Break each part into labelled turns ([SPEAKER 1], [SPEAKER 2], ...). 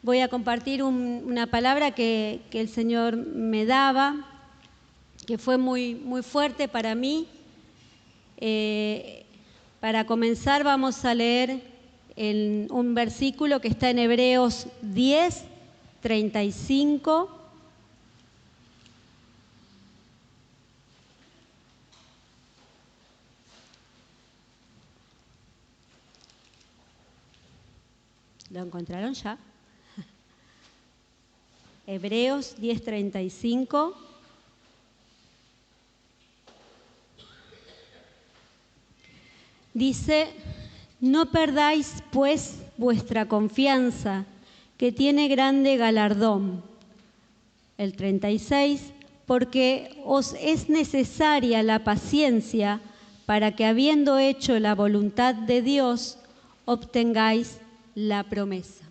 [SPEAKER 1] Voy a compartir una palabra que el Señor me daba, que fue muy fuerte para mí. Para comenzar vamos a leer un versículo que está en Hebreos 10, 35. ¿Lo encontraron ya? Hebreos 10, 35. Dice: no perdáis pues vuestra confianza, que tiene grande galardón. El 36, porque os es necesaria la paciencia para que, habiendo hecho la voluntad de Dios, obtengáis la promesa.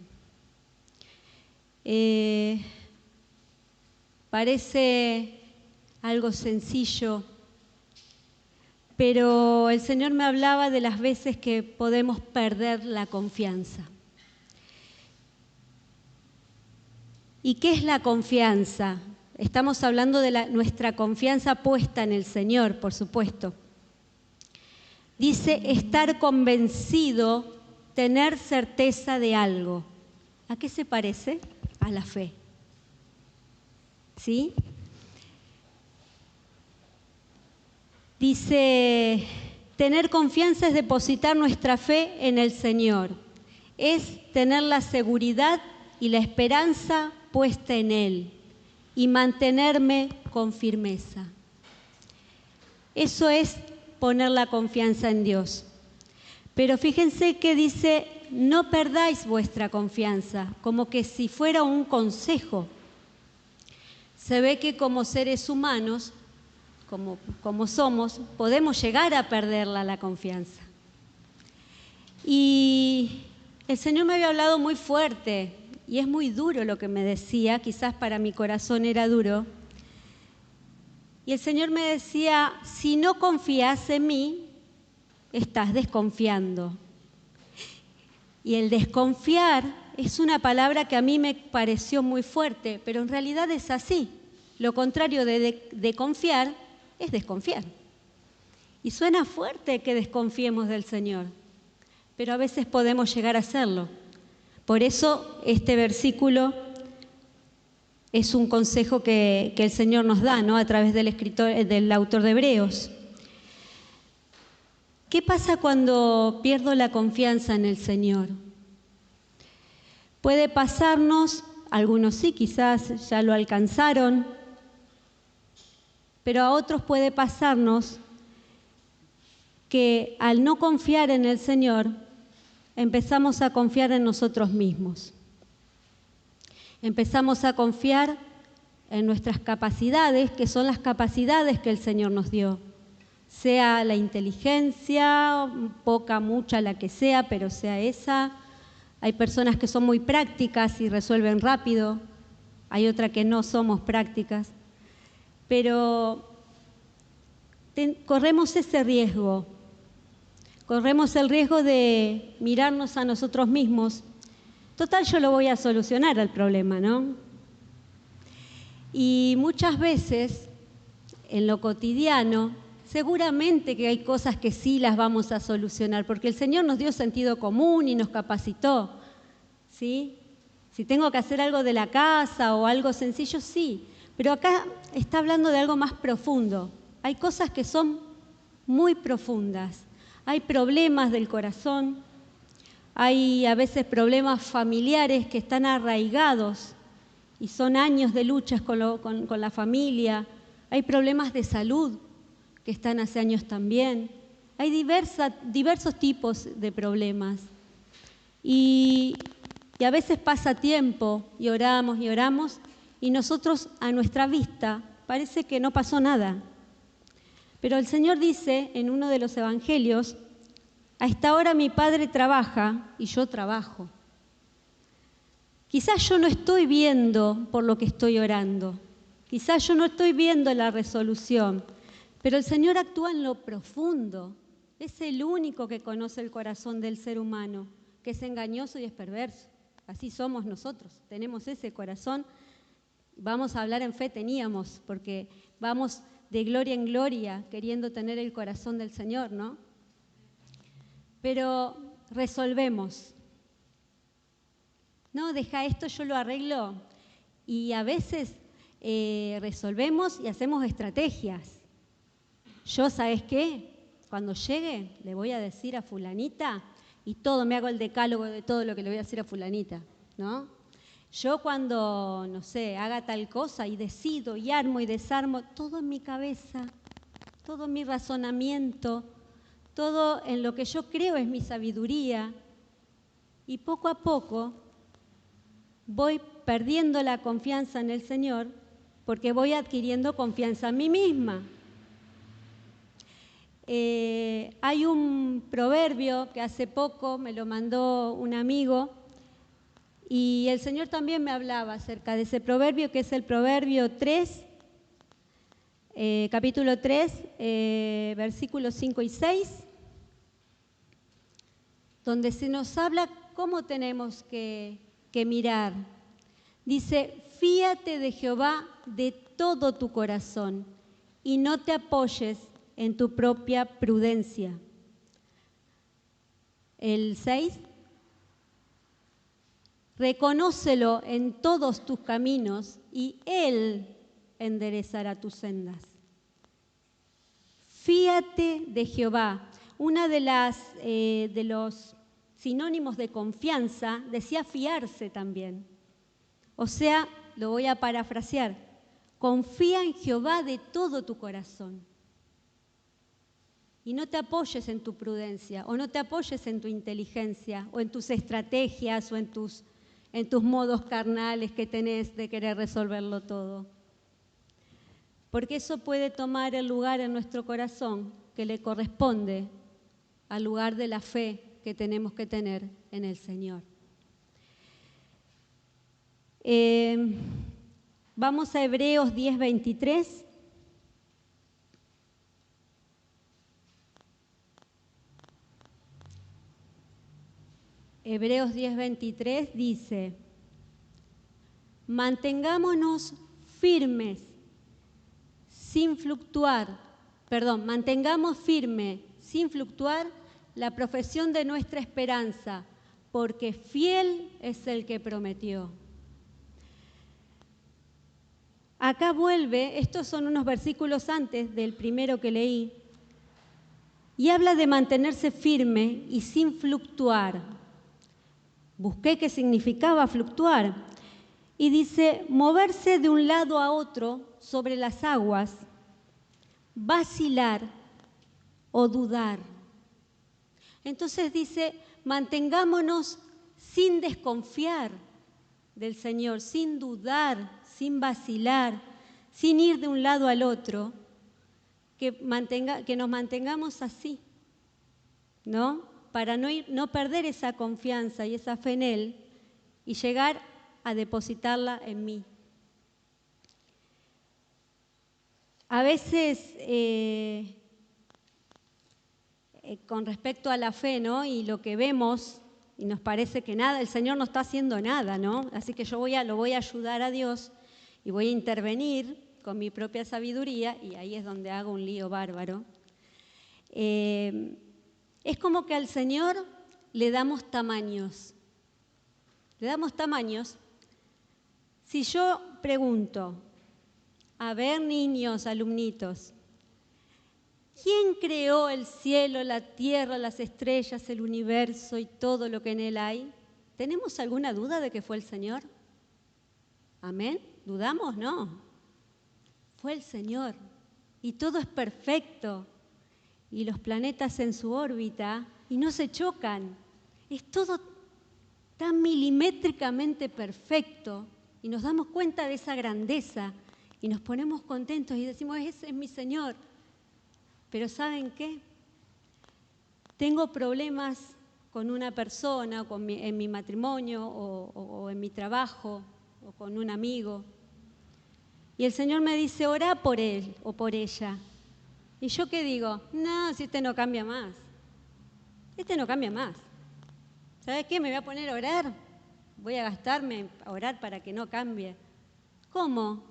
[SPEAKER 1] Parece algo sencillo, pero el Señor me hablaba de las veces que podemos perder la confianza. ¿Y qué es la confianza? Estamos hablando de nuestra confianza puesta en el Señor, por supuesto. Dice estar convencido, tener certeza de algo. ¿A qué se parece? A la fe. ¿Sí? Dice, tener confianza es depositar nuestra fe en el Señor. Es tener la seguridad y la esperanza puesta en Él y mantenerme con firmeza. Eso es poner la confianza en Dios. Pero fíjense que dice, no perdáis vuestra confianza, como que si fuera un consejo. Se ve que como seres humanos, como somos, podemos llegar a perderla la confianza. Y el Señor me había hablado muy fuerte, y es muy duro lo que me decía, quizás para mi corazón era duro. Y el Señor me decía, si no confías en mí, estás desconfiando. Y el desconfiar es una palabra que a mí me pareció muy fuerte, pero en realidad es así. Lo contrario de confiar es desconfiar. Y suena fuerte que desconfiemos del Señor, pero a veces podemos llegar a hacerlo. Por eso este versículo es un consejo que el Señor nos da, ¿no? A través del autor de Hebreos. ¿Qué pasa cuando pierdo la confianza en el Señor? Puede pasarnos, algunos sí, quizás ya lo alcanzaron, pero a otros puede pasarnos que al no confiar en el Señor, empezamos a confiar en nosotros mismos. Empezamos a confiar en nuestras capacidades, que son las capacidades que el Señor nos dio. Sea la inteligencia, poca, mucha, la que sea, pero sea esa. Hay personas que son muy prácticas y resuelven rápido. Hay otras que no somos prácticas. Pero corremos ese riesgo. Corremos el riesgo de mirarnos a nosotros mismos. Total, yo lo voy a solucionar al problema, ¿no? Y muchas veces, en lo cotidiano, seguramente que hay cosas que sí las vamos a solucionar, porque el Señor nos dio sentido común y nos capacitó, ¿sí? Si tengo que hacer algo de la casa o algo sencillo, sí. Pero acá está hablando de algo más profundo. Hay cosas que son muy profundas. Hay problemas del corazón, hay a veces problemas familiares que están arraigados y son años de luchas con la familia. Hay problemas de salud que están hace años también. Hay diversos tipos de problemas. Y a veces pasa tiempo y oramos y nosotros a nuestra vista parece que no pasó nada. Pero el Señor dice en uno de los evangelios, a esta hora mi Padre trabaja y yo trabajo. Quizás yo no estoy viendo por lo que estoy orando, quizás yo no estoy viendo la resolución, pero el Señor actúa en lo profundo. Es el único que conoce el corazón del ser humano, que es engañoso y es perverso. así somos nosotros, tenemos ese corazón. Vamos a hablar en fe, teníamos, porque vamos de gloria en gloria queriendo tener el corazón del Señor, ¿no? Pero resolvemos. No, deja esto, yo lo arreglo. Y a veces resolvemos y hacemos estrategias. Yo, ¿sabes qué? Cuando llegue, le voy a decir a fulanita y todo, me hago el decálogo de todo lo que le voy a decir a fulanita, ¿no? Yo cuando, no sé, haga tal cosa y decido y armo y desarmo, todo en mi cabeza, todo en mi razonamiento, todo en lo que yo creo es mi sabiduría. Y poco a poco voy perdiendo la confianza en el Señor porque voy adquiriendo confianza en mí misma. Hay un proverbio que hace poco me lo mandó un amigo y el Señor también me hablaba acerca de ese proverbio, que es el Proverbio 3, capítulo 3, versículos 5 y 6, donde se nos habla cómo tenemos que mirar. Dice, fíate de Jehová de todo tu corazón y no te apoyes en tu propia prudencia. El 6, reconócelo en todos tus caminos y Él enderezará tus sendas. Fíate de Jehová. Una de los sinónimos de confianza decía fiarse también. O sea, lo voy a parafrasear, confía en Jehová de todo tu corazón. Y no te apoyes en tu prudencia, o no te apoyes en tu inteligencia, o en tus estrategias, o en tus modos carnales que tenés de querer resolverlo todo. Porque eso puede tomar el lugar en nuestro corazón que le corresponde al lugar de la fe que tenemos que tener en el Señor. Vamos a Hebreos 10:23. Hebreos 10:23 dice, mantengámonos firmes, mantengamos firme, sin fluctuar, la profesión de nuestra esperanza, porque fiel es el que prometió. Acá vuelve, estos son unos versículos antes del primero que leí, y habla de mantenerse firme y sin fluctuar. Busqué qué significaba fluctuar. Y dice, moverse de un lado a otro sobre las aguas, vacilar o dudar. Entonces dice, mantengámonos sin desconfiar del Señor, sin dudar, sin vacilar, sin ir de un lado al otro, que nos mantengamos así, ¿no? Para no perder esa confianza y esa fe en Él y llegar a depositarla en mí. A veces, con respecto a la fe, ¿no? Y lo que vemos, y nos parece que nada, el Señor no está haciendo nada, ¿no? Así que lo voy a ayudar a Dios y voy a intervenir con mi propia sabiduría, y ahí es donde hago un lío bárbaro. Es como que al Señor le damos tamaños. Le damos tamaños. Si yo pregunto, a ver, niños, alumnitos, ¿quién creó el cielo, la tierra, las estrellas, el universo y todo lo que en él hay? ¿Tenemos alguna duda de que fue el Señor? ¿Amén? ¿Dudamos? No. Fue el Señor. Y todo es perfecto. Y los planetas en su órbita y no se chocan. Es todo tan milimétricamente perfecto y nos damos cuenta de esa grandeza y nos ponemos contentos y decimos, ese es mi Señor. Pero ¿saben qué? Tengo problemas con una persona, en mi matrimonio o en mi trabajo o con un amigo. Y el Señor me dice, orá por él o por ella. ¿Y yo qué digo? No, si este no cambia más. Este no cambia más. ¿Sabes qué? Me voy a poner a orar. voy a gastarme a orar para que no cambie. ¿Cómo?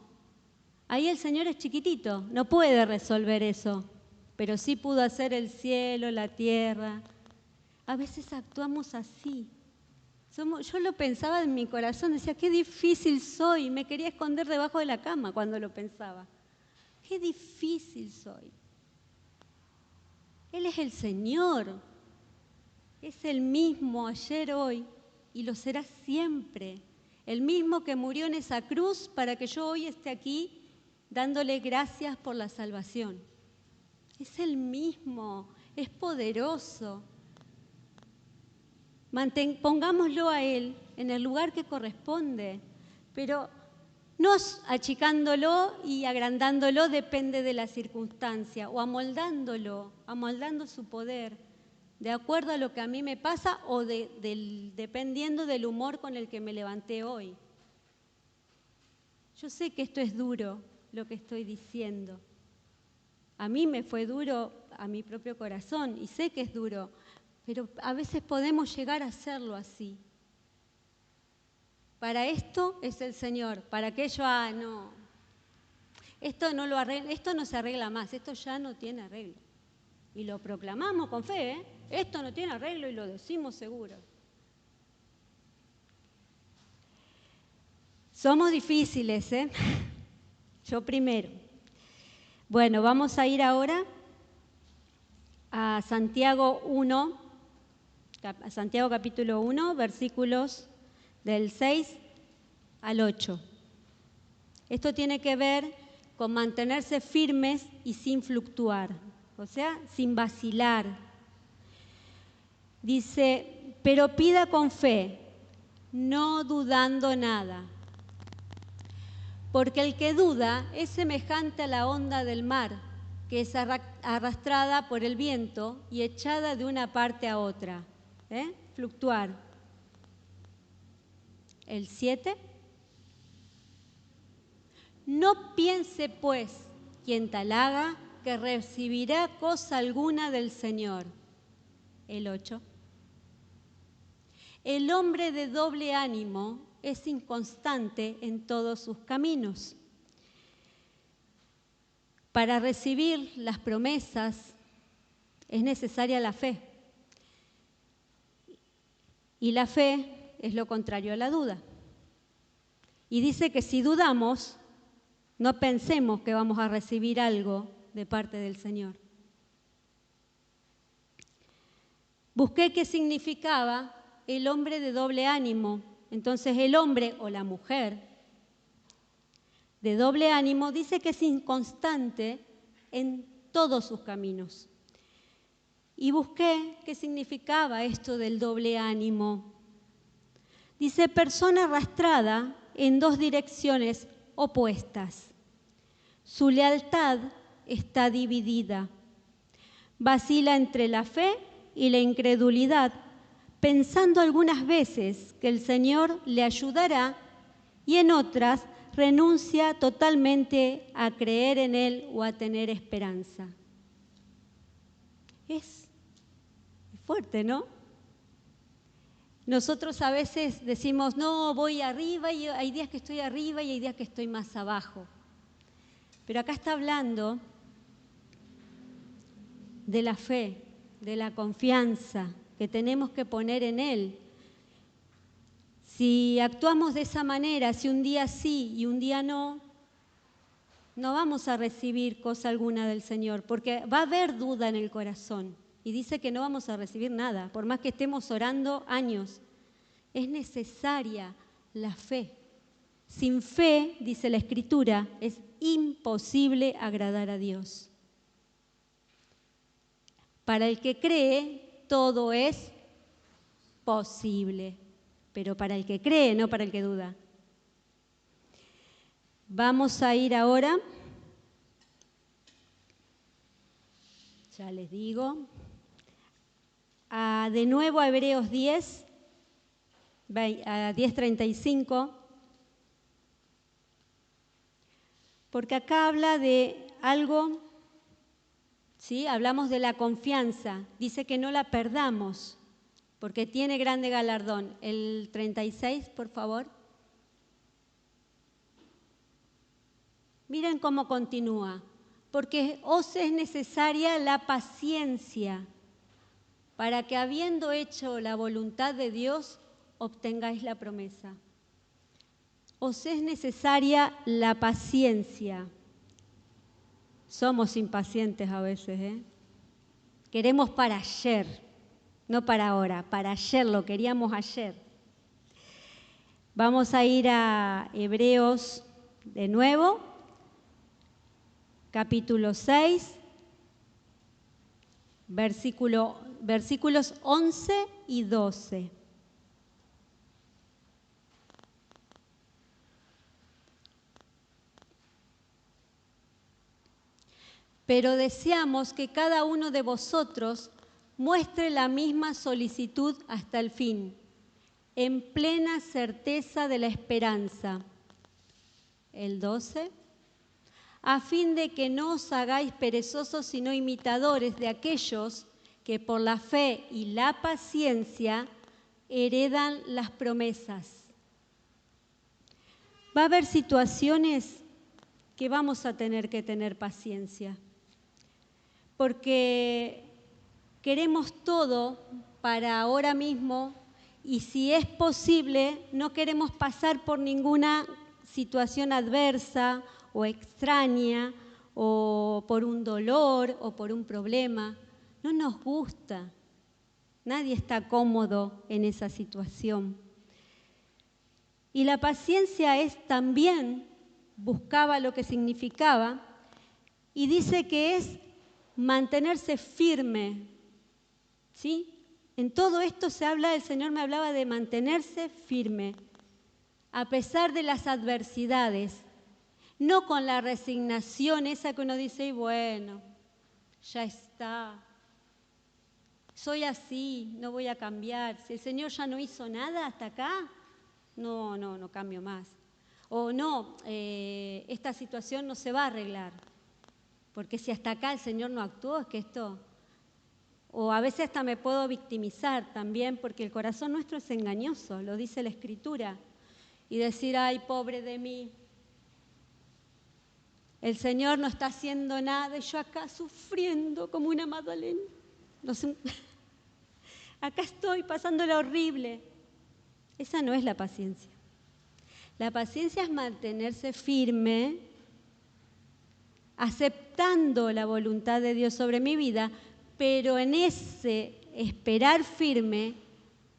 [SPEAKER 1] Ahí el Señor es chiquitito, no puede resolver eso, pero sí pudo hacer el cielo, la tierra. A veces actuamos así. Yo lo pensaba en mi corazón, decía, qué difícil soy, me quería esconder debajo de la cama cuando lo pensaba. Qué difícil soy. Él es el Señor, es el mismo ayer, hoy y lo será siempre. El mismo que murió en esa cruz para que yo hoy esté aquí dándole gracias por la salvación. Es el mismo, es poderoso. Pongámoslo a Él en el lugar que corresponde, pero no achicándolo y agrandándolo depende de la circunstancia, o amoldando su poder, de acuerdo a lo que a mí me pasa o dependiendo del humor con el que me levanté hoy. Yo sé que esto es duro, lo que estoy diciendo. A mí me fue duro a mi propio corazón y sé que es duro, pero a veces podemos llegar a hacerlo así. Para esto es el Señor, para aquello, no, esto no lo arregla, esto no se arregla más, esto ya no tiene arreglo. Y lo proclamamos con fe, esto no tiene arreglo y lo decimos seguro. Somos difíciles, Yo primero. Bueno, vamos a ir ahora a Santiago 1, a Santiago capítulo 1, versículos del 6 al 8. Esto tiene que ver con mantenerse firmes y sin fluctuar, o sea, sin vacilar. Dice, pero pida con fe, no dudando nada. Porque el que duda es semejante a la onda del mar, que es arrastrada por el viento y echada de una parte a otra. Fluctuar. El 7. No piense, pues, quien tal haga, que recibirá cosa alguna del Señor. El 8. El hombre de doble ánimo es inconstante en todos sus caminos. Para recibir las promesas es necesaria la fe. Y la fe es lo contrario a la duda. Y dice que si dudamos, no pensemos que vamos a recibir algo de parte del Señor. Busqué qué significaba el hombre de doble ánimo. Entonces el hombre o la mujer de doble ánimo dice que es inconstante en todos sus caminos. Y busqué qué significaba esto del doble ánimo. Dice persona arrastrada en dos direcciones opuestas. Su lealtad está dividida. Vacila entre la fe y la incredulidad, pensando algunas veces que el Señor le ayudará y en otras renuncia totalmente a creer en Él o a tener esperanza. Es fuerte, ¿no? Nosotros a veces decimos, no, voy arriba y hay días que estoy arriba y hay días que estoy más abajo. Pero acá está hablando de la fe, de la confianza que tenemos que poner en Él. Si actuamos de esa manera, si un día sí y un día no, no vamos a recibir cosa alguna del Señor, porque va a haber duda en el corazón. Y dice que no vamos a recibir nada, por más que estemos orando años. Es necesaria la fe. Sin fe, dice la Escritura, es imposible agradar a Dios. Para el que cree, todo es posible, pero para el que cree, no para el que duda. Vamos a ir ahora, ya les digo, de nuevo a Hebreos 10, a 10:35, porque acá habla de algo, ¿sí? Hablamos de la confianza, dice que no la perdamos. porque tiene grande galardón. El 36, por favor. Miren cómo continúa. Porque os es necesaria la paciencia, para que habiendo hecho la voluntad de Dios, obtengáis la promesa. Os es necesaria la paciencia. Somos impacientes a veces, ¿eh? Queremos para ayer, no para ahora, para ayer, lo queríamos ayer. Vamos a ir a Hebreos de nuevo, capítulo 6, versículos 11 y 12. Pero deseamos que cada uno de vosotros muestre la misma solicitud hasta el fin, en plena certeza de la esperanza. El 12. A fin de que no os hagáis perezosos, sino imitadores de aquellos que por la fe y la paciencia heredan las promesas. Va a haber situaciones que vamos a tener que tener paciencia, porque queremos todo para ahora mismo y si es posible no queremos pasar por ninguna situación adversa o extraña o por un dolor o por un problema. No nos gusta, nadie está cómodo en esa situación. Y la paciencia es también, buscaba lo que significaba, y dice que es mantenerse firme, ¿sí? En todo esto se habla, el Señor me hablaba de mantenerse firme, a pesar de las adversidades, no con la resignación esa que uno dice, y bueno, ya está, soy así, no voy a cambiar, si el Señor ya no hizo nada hasta acá, no cambio más. O no, esta situación no se va a arreglar, porque si hasta acá el Señor no actuó, es que esto... O a veces hasta me puedo victimizar también, porque el corazón nuestro es engañoso, lo dice la Escritura. Y decir, ay, pobre de mí, el Señor no está haciendo nada y yo acá sufriendo como una Magdalena. No sé, acá estoy pasándola horrible. Esa no es la paciencia. La paciencia es mantenerse firme, aceptando la voluntad de Dios sobre mi vida, pero en ese esperar firme,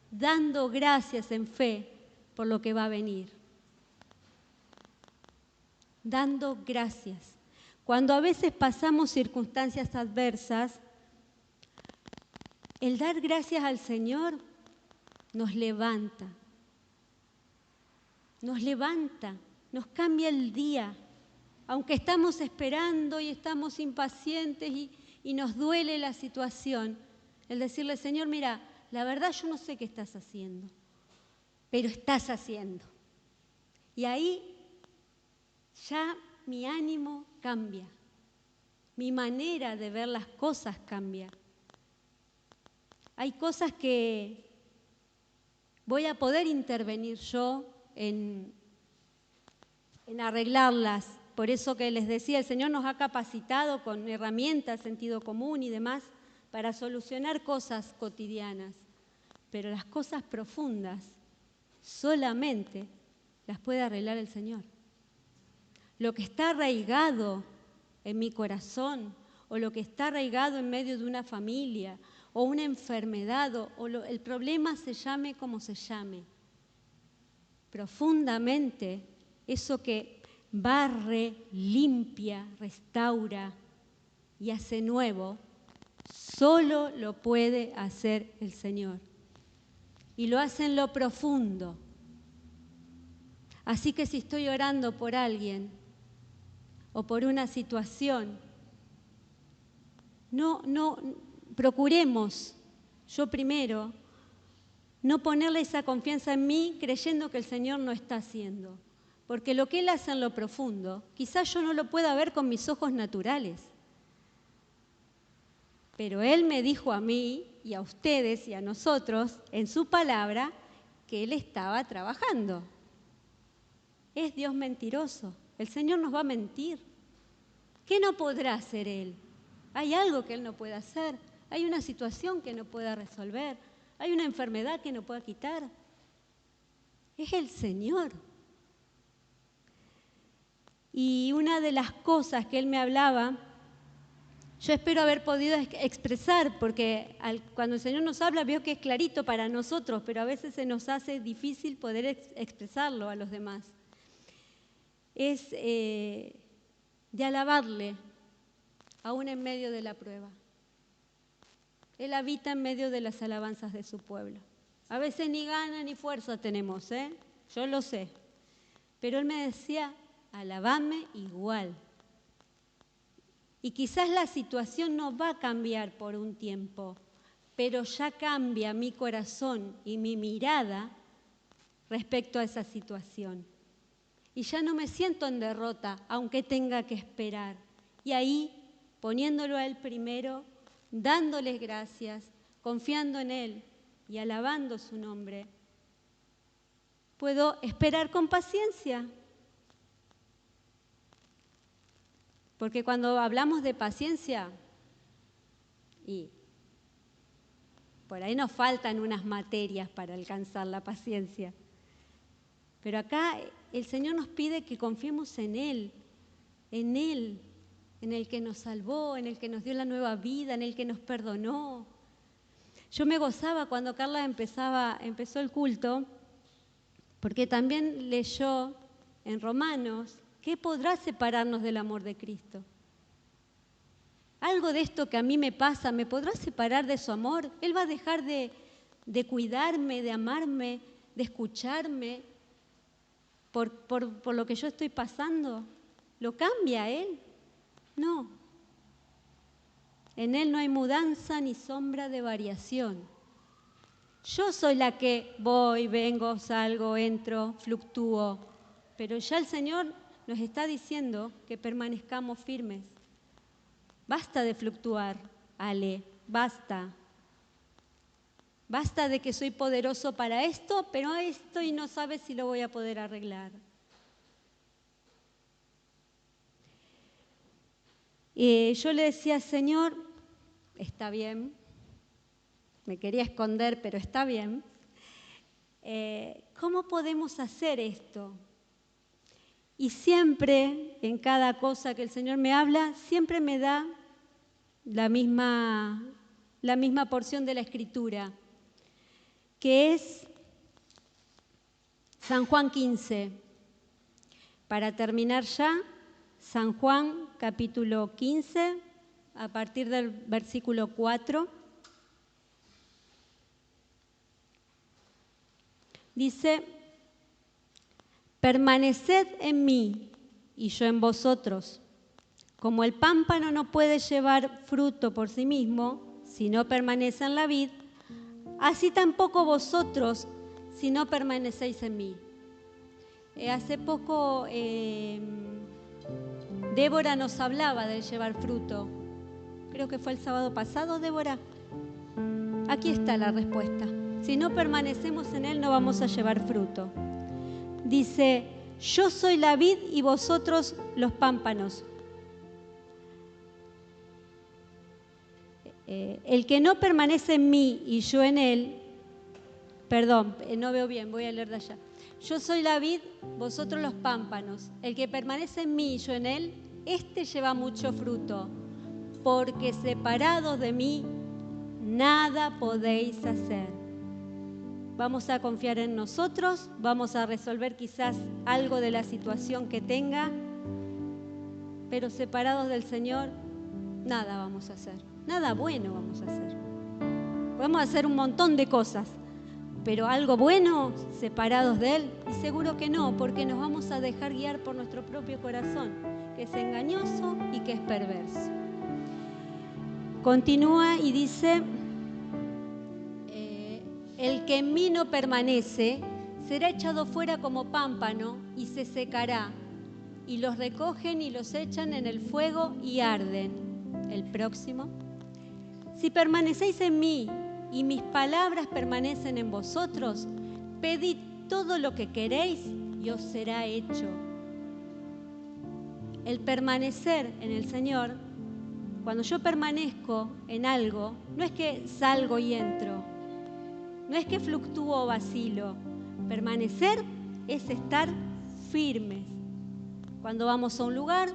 [SPEAKER 1] dando gracias en fe por lo que va a venir. Dando gracias. Cuando a veces pasamos circunstancias adversas, el dar gracias al Señor nos levanta, nos cambia el día. Aunque estamos esperando y estamos impacientes y nos duele la situación, el decirle, Señor, mira, la verdad yo no sé qué estás haciendo, pero estás haciendo. Y ahí ya mi ánimo cambia, mi manera de ver las cosas cambia. Hay cosas que voy a poder intervenir yo en arreglarlas. Por eso que les decía, el Señor nos ha capacitado con herramientas, sentido común y demás, para solucionar cosas cotidianas. Pero las cosas profundas solamente las puede arreglar el Señor. Lo que está arraigado en mi corazón, o lo que está arraigado en medio de una familia, o una enfermedad, el problema se llame como se llame. Profundamente, eso que barre, limpia, restaura y hace nuevo, solo lo puede hacer el Señor. Y lo hace en lo profundo. Así que si estoy orando por alguien o por una situación, procuremos, yo primero, no ponerle esa confianza en mí creyendo que el Señor no está haciendo. Porque lo que Él hace en lo profundo, quizás yo no lo pueda ver con mis ojos naturales. Pero Él me dijo a mí y a ustedes y a nosotros en su palabra que Él estaba trabajando. Es Dios mentiroso. El Señor nos va a mentir. ¿Qué no podrá hacer Él? ¿Hay algo que Él no pueda hacer? ¿Hay una situación que no pueda resolver? ¿Hay una enfermedad que no pueda quitar? Es el Señor. Y una de las cosas que Él me hablaba, yo espero haber podido expresar, porque cuando el Señor nos habla, veo que es clarito para nosotros, pero a veces se nos hace difícil poder expresarlo a los demás. Es de alabarle, aún en medio de la prueba. Él habita en medio de las alabanzas de su pueblo. A veces ni gana ni fuerza tenemos, yo lo sé. Pero Él me decía, alabame igual. Y quizás la situación no va a cambiar por un tiempo, pero ya cambia mi corazón y mi mirada respecto a esa situación. Y ya no me siento en derrota, aunque tenga que esperar. Y ahí, poniéndolo a Él primero, dándoles gracias, confiando en Él y alabando su nombre, puedo esperar con paciencia. Porque cuando hablamos de paciencia, y por ahí nos faltan unas materias para alcanzar la paciencia. Pero acá el Señor nos pide que confiemos en Él, en el que nos salvó, en el que nos dio la nueva vida, en el que nos perdonó. Yo me gozaba cuando Carla empezó el culto, porque también leyó en Romanos, ¿qué podrá separarnos del amor de Cristo? Algo de esto que a mí me pasa, ¿me podrá separar de su amor? Él va a dejar de cuidarme, de amarme, de escucharme por lo que yo estoy pasando. ¿Lo cambia Él? No. En Él no hay mudanza ni sombra de variación. Yo soy la que voy, vengo, salgo, entro, fluctúo, pero ya el Señor nos está diciendo que permanezcamos firmes. Basta de fluctuar, Ale, basta. Basta de que soy poderoso para esto, pero esto y no sabes si lo voy a poder arreglar. Yo le decía, Señor, está bien, me quería esconder, pero está bien. ¿Cómo podemos hacer esto? Y siempre, en cada cosa que el Señor me habla, siempre me da la misma porción de la Escritura, que es San Juan 15. Para terminar ya, San Juan capítulo 15, a partir del versículo 4. Dice, permaneced en mí y yo en vosotros. Como el pámpano no puede llevar fruto por sí mismo si no permanece en la vid, así tampoco vosotros si no permanecéis en mí. Hace poco Débora nos hablaba de llevar fruto. Creo que fue el sábado pasado, Débora. Aquí está la respuesta. Si no permanecemos en Él, no vamos a llevar fruto. Dice, yo soy la vid y vosotros los pámpanos. El que no permanece en mí y yo en Él, perdón, no veo bien, voy a leer de allá. Yo soy la vid, vosotros los pámpanos. El que permanece en mí y yo en Él, este lleva mucho fruto, porque separados de mí, nada podéis hacer. Vamos a confiar en nosotros, vamos a resolver quizás algo de la situación que tenga, pero separados del Señor, nada vamos a hacer, nada bueno vamos a hacer. Podemos hacer un montón de cosas, pero algo bueno separados de Él, y seguro que no, porque nos vamos a dejar guiar por nuestro propio corazón, que es engañoso y que es perverso. Continúa y dice, el que en mí no permanece será echado fuera como pámpano y se secará, y los recogen y los echan en el fuego y arden. El próximo. Si permanecéis en mí y mis palabras permanecen en vosotros, pedid todo lo que queréis y os será hecho. El permanecer en el Señor, cuando yo permanezco en algo, no es que salgo y entro, no es que fluctúo o vacilo. Permanecer es estar firmes. Cuando vamos a un lugar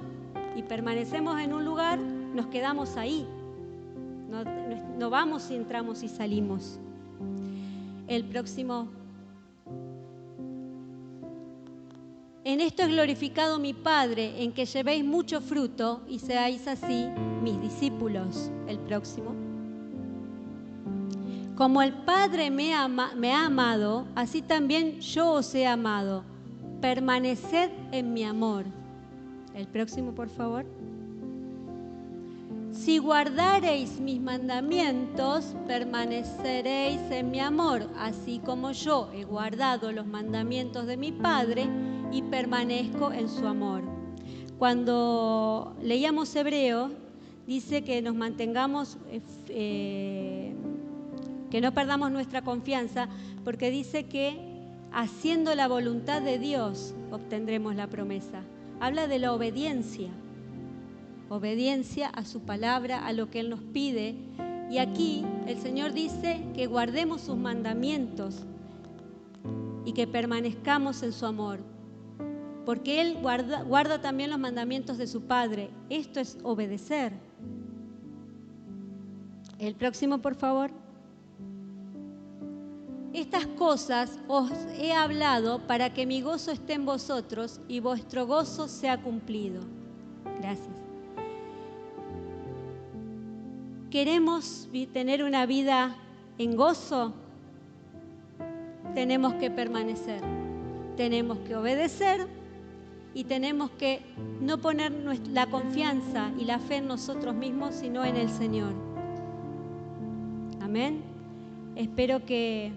[SPEAKER 1] y permanecemos en un lugar, nos quedamos ahí. No vamos y entramos y salimos. El próximo. En esto es glorificado mi Padre, en que llevéis mucho fruto y seáis así mis discípulos. El próximo. Como el Padre me ha amado, así también yo os he amado. Permaneced en mi amor. El próximo, por favor. Si guardareis mis mandamientos, permaneceréis en mi amor, así como yo he guardado los mandamientos de mi Padre y permanezco en su amor. Cuando leíamos Hebreos, dice que nos mantengamos, que no perdamos nuestra confianza, porque dice que haciendo la voluntad de Dios obtendremos la promesa. Habla de la obediencia. Obediencia a su palabra, a lo que Él nos pide. Y aquí el Señor dice que guardemos sus mandamientos y que permanezcamos en su amor. Porque Él guarda también los mandamientos de su Padre. Esto es obedecer. El próximo, por favor. Estas cosas os he hablado para que mi gozo esté en vosotros y vuestro gozo sea cumplido. Gracias. ¿Queremos tener una vida en gozo? Tenemos que permanecer, tenemos que obedecer y tenemos que no poner la confianza y la fe en nosotros mismos, sino en el Señor. Amén. Espero que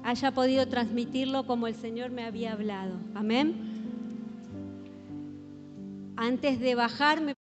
[SPEAKER 1] haya podido transmitirlo como el Señor me había hablado. Amén. Antes de bajarme